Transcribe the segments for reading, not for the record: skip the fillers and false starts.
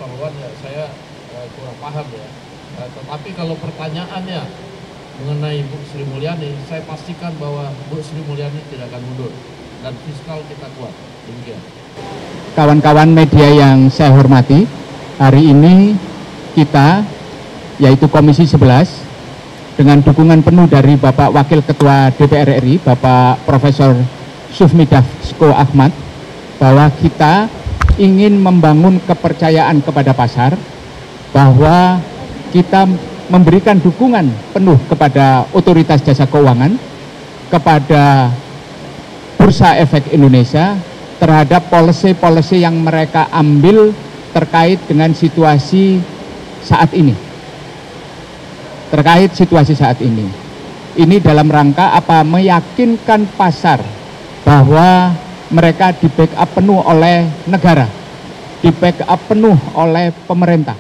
Wan ya saya kurang paham ya. Tetapi kalau pertanyaannya mengenai Bu Sri Mulyani, saya pastikan bahwa Bu Sri Mulyani tidak akan mundur dan fiskal kita kuat. Demikian. Kawan-kawan media yang saya hormati, hari ini kita, yaitu Komisi 11, dengan dukungan penuh dari Bapak Wakil Ketua DPR RI, Bapak Profesor Sufmi Dasko Ahmad, bahwa kita ingin membangun kepercayaan kepada pasar, bahwa kita memberikan dukungan penuh kepada Otoritas Jasa Keuangan, kepada Bursa Efek Indonesia, terhadap policy-policy yang mereka ambil terkait dengan situasi saat ini. Terkait situasi saat ini. Ini dalam rangka apa? Meyakinkan pasar bahwa mereka di backup penuh oleh negara, di backup penuh oleh pemerintah.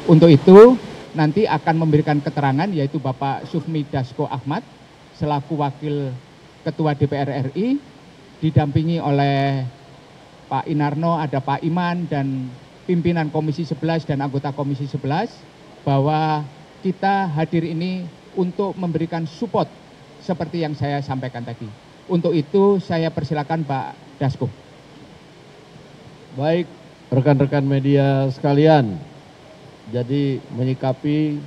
Untuk itu nanti akan memberikan keterangan yaitu Bapak Sufmi Dasko Ahmad selaku Wakil Ketua DPR RI, didampingi oleh Pak Inarno, ada Pak Iman dan pimpinan Komisi 11 dan anggota Komisi 11, bahwa kita hadir ini untuk memberikan support seperti yang saya sampaikan tadi. Untuk itu saya persilakan Pak Dasko. Baik, rekan-rekan media sekalian, jadi menyikapi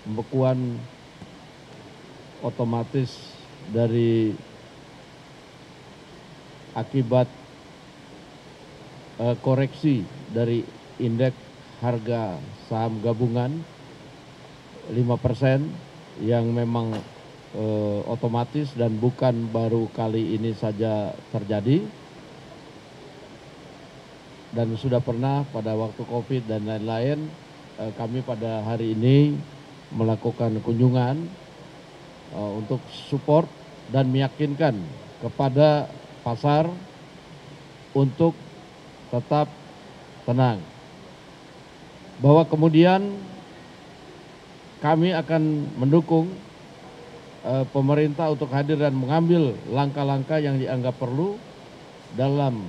pembekuan otomatis dari akibat koreksi dari indeks harga saham gabungan 5% yang memang otomatis dan bukan baru kali ini saja terjadi, dan sudah pernah pada waktu COVID dan lain-lain. Kami pada hari ini melakukan kunjungan untuk support dan meyakinkan kepada pasar untuk tetap tenang, bahwa kemudian kami akan mendukung pemerintah untuk hadir dan mengambil langkah-langkah yang dianggap perlu dalam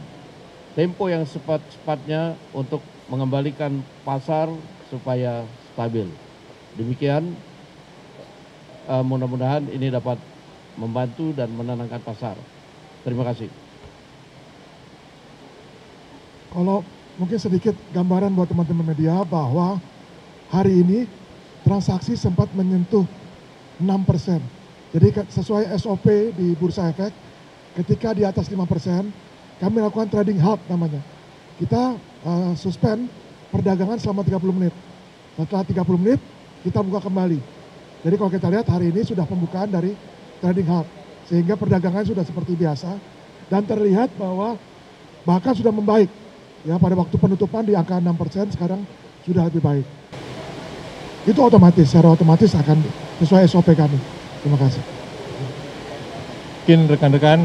tempo yang cepat-cepatnya untuk mengembalikan pasar supaya stabil. Demikian, mudah-mudahan ini dapat membantu dan menenangkan pasar. Terima kasih. Kalau mungkin sedikit gambaran buat teman-teman media bahwa hari ini transaksi sempat menyentuh 6%. Jadi sesuai SOP di Bursa Efek, ketika di atas 5%, kami lakukan trading halt namanya. Kita suspend perdagangan selama 30 menit. Setelah 30 menit, kita buka kembali. Jadi kalau kita lihat hari ini sudah pembukaan dari trading halt. Sehingga perdagangan sudah seperti biasa. Dan terlihat bahwa bahkan sudah membaik. Ya, pada waktu penutupan di angka 6%, sekarang sudah lebih baik. Itu otomatis, secara otomatis akan sesuai SOP kami. Terima kasih. Mungkin rekan-rekan,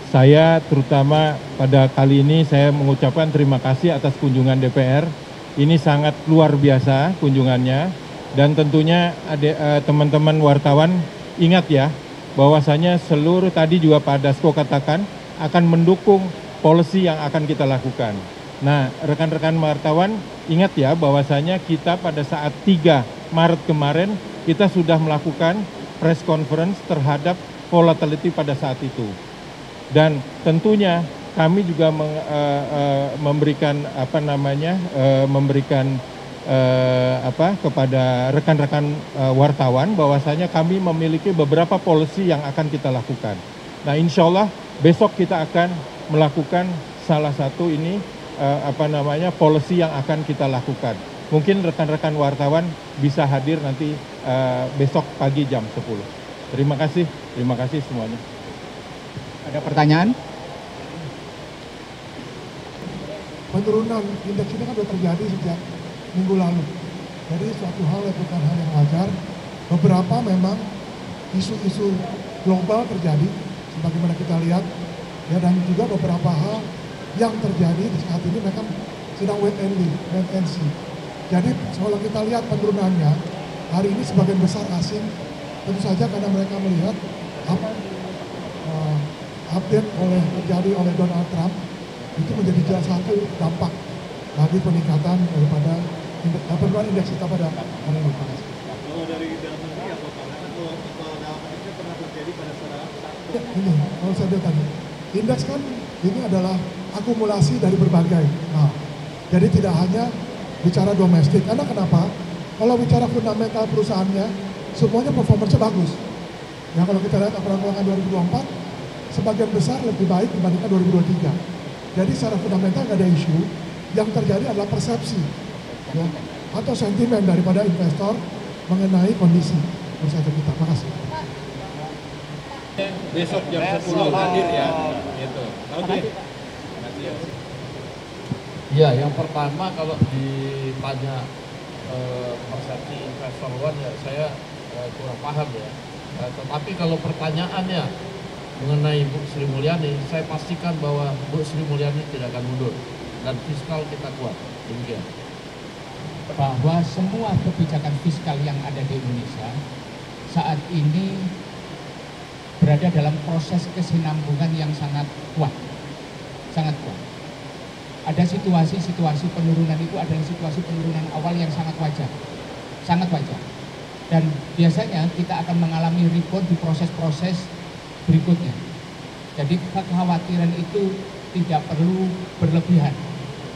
saya terutama pada kali ini saya mengucapkan terima kasih atas kunjungan DPR. Ini sangat luar biasa kunjungannya, dan tentunya teman-teman wartawan ingat ya, bahwasanya seluruh tadi juga Pak Dasko katakan akan mendukung policy yang akan kita lakukan. Nah, rekan-rekan wartawan ingat ya, bahwasanya kita pada saat 3 Maret kemarin kita sudah melakukan press conference terhadap volatility pada saat itu. Dan tentunya kami juga memberikan kepada rekan-rekan wartawan bahwasanya kami memiliki beberapa policy yang akan kita lakukan. Nah, insya Allah besok kita akan melakukan salah satu ini policy yang akan kita lakukan. Mungkin rekan-rekan wartawan bisa hadir nanti besok pagi jam 10. Terima kasih semuanya. Ada pertanyaan? Penurunan indeks ini kan sudah terjadi sejak minggu lalu. Jadi suatu hal yang bukan hal yang wajar. Beberapa memang isu-isu global terjadi, sebagaimana kita lihat, ya, dan juga beberapa hal yang terjadi di saat ini mereka sedang wait and see. Jadi kalau kita lihat penurunannya, hari ini sebagian besar asing, tentu saja karena mereka melihat apa update terjadi oleh Donald Trump, Itu menjadi salah satu dampak bagi peningkatan daripada penurunan indeks kita pada hari ini. Kalau dari dalam negeri apa Pak? Atau dalam negeri pernah terjadi pada saat Ya, ini, kalau saya lihat tadi, indeks kan ini adalah akumulasi dari berbagai. Nah, jadi tidak hanya bicara domestik. Karena kenapa? Kalau bicara fundamental perusahaannya, semuanya performance-nya bagus. Ya, kalau kita lihat laporan keuangan 2024, sebagian besar lebih baik dibandingkan 2023. Jadi secara fundamental nggak ada isu. Yang terjadi adalah persepsi, ya, atau sentimen daripada investor mengenai kondisi bursa kita. Terima kasih. Besok jam 10 hadir ya. Gitu. Oke. Ya, yang pertama kalau ditanya persepsi investor luar ya saya kurang paham ya. Tetapi kalau pertanyaannya mengenai Bu Sri Mulyani, saya pastikan bahwa Bu Sri Mulyani tidak akan mundur dan fiskal kita kuat. Demikian. Bahwa semua kebijakan fiskal yang ada di Indonesia saat ini berada dalam proses kesinambungan yang sangat kuat, sangat kuat. Ada situasi-situasi penurunan itu adalah situasi penurunan awal yang sangat wajar, sangat wajar. Dan biasanya kita akan mengalami rebound di proses-proses berikutnya. Jadi kekhawatiran itu tidak perlu berlebihan,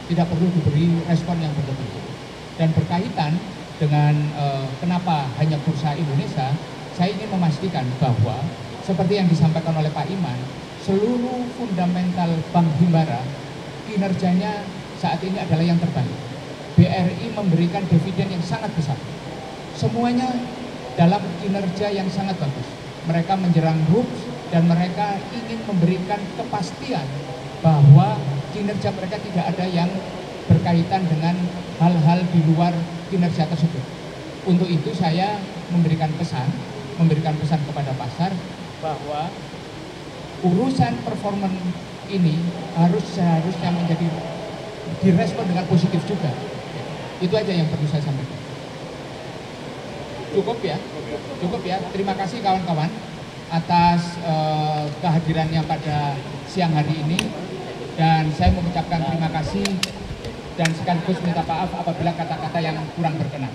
tidak perlu diberi respon yang berlebihan. Dan berkaitan dengan kenapa hanya bursa Indonesia, saya ingin memastikan bahwa seperti yang disampaikan oleh Pak Iman, seluruh fundamental Bank Himbara kinerjanya saat ini adalah yang terbaik. BRI memberikan dividen yang sangat besar. Semuanya dalam kinerja yang sangat bagus. Mereka menjerang rups dan mereka ingin memberikan kepastian bahwa kinerja mereka tidak ada yang berkaitan dengan hal-hal di luar kinerja tersebut. Untuk itu saya memberikan pesan kepada pasar bahwa urusan performance ini seharusnya menjadi direspon dengan positif juga. Itu aja yang perlu saya sampaikan. Cukup ya. Terima kasih kawan-kawan atas kehadirannya pada siang hari ini, dan saya mengucapkan terima kasih dan sekaligus minta maaf apabila kata-kata yang kurang berkenan.